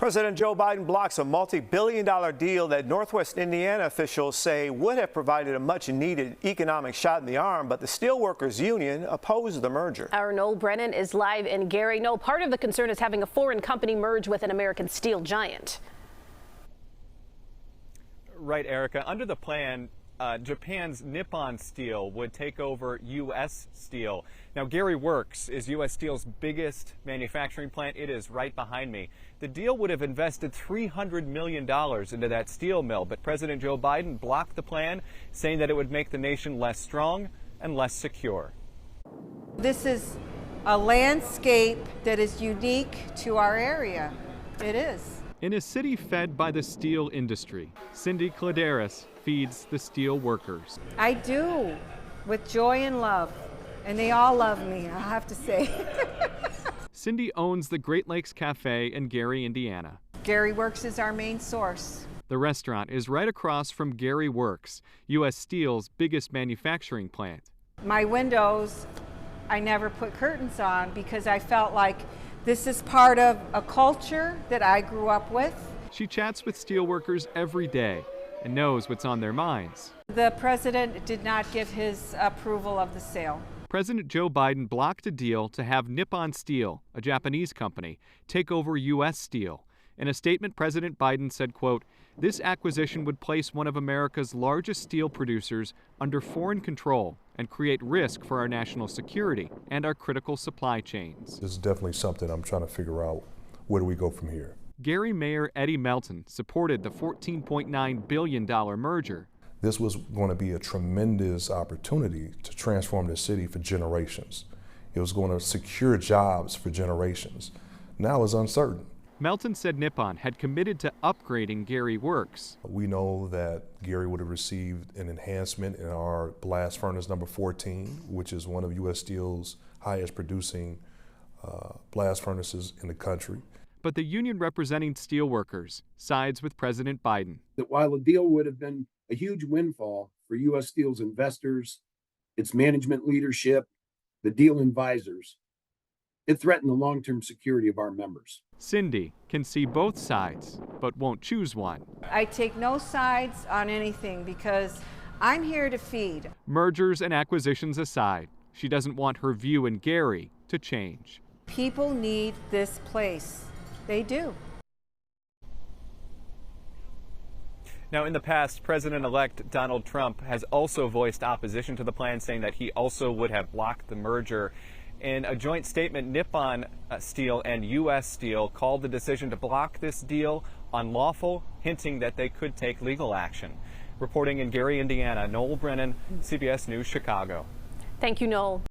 President Joe Biden blocks a multi-billion-dollar deal that Northwest Indiana officials say would have provided a much-needed economic shot in the arm, but the Steelworkers Union opposed the merger. Our Noel Brennan is live in Gary. Noel, part of the concern is having a foreign company merge with an American steel giant. Right, Erica. Under the plan, Japan's Nippon Steel would take over U.S. Steel. Now, Gary Works is U.S. Steel's biggest manufacturing plant. It is right behind me. The deal would have invested $300 million into that steel mill, but President Joe Biden blocked the plan, saying that it would make the nation less strong and less secure. This is a landscape that is unique to our area. It is. In a city fed by the steel industry, Cindy Claderis feeds the steel workers. I do, with joy and love, and they all love me, I have to say. Cindy owns the Great Lakes Cafe in Gary, Indiana. Gary Works is our main source. The restaurant is right across from Gary Works, U.S. Steel's biggest manufacturing plant. My windows, I never put curtains on because I felt like this is part of a culture that I grew up with. She chats with steelworkers every day and knows what's on their minds. The president did not give his approval of the sale. President Joe Biden blocked a deal to have Nippon Steel, a Japanese company, take over U.S. Steel. In a statement, President Biden said, quote, "This acquisition would place one of America's largest steel producers under foreign control and create risk for our national security and our critical supply chains." This is definitely something I'm trying to figure out. Where do we go from here? Gary Mayor Eddie Melton supported the $14.9 billion merger. This was going to be a tremendous opportunity to transform the city for generations. It was going to secure jobs for generations. Now it's uncertain. Melton said Nippon had committed to upgrading Gary Works. We know that Gary would have received an enhancement in our blast furnace number 14, which is one of U.S. Steel's highest producing blast furnaces in the country. But the union representing steelworkers sides with President Biden. That while the deal would have been a huge windfall for U.S. Steel's investors, its management leadership, the deal advisors, it threatened the long-term security of our members. Cindy can see both sides, but won't choose one. I take no sides on anything because I'm here to feed. Mergers and acquisitions aside, she doesn't want her view in Gary to change. People need this place. They do. Now, in the past, President-elect Donald Trump has also voiced opposition to the plan, saying that he also would have blocked the merger. In a joint statement, Nippon Steel and U.S. Steel called the decision to block this deal unlawful, hinting that they could take legal action. Reporting in Gary, Indiana, Noel Brennan, CBS News Chicago. Thank you, Noel.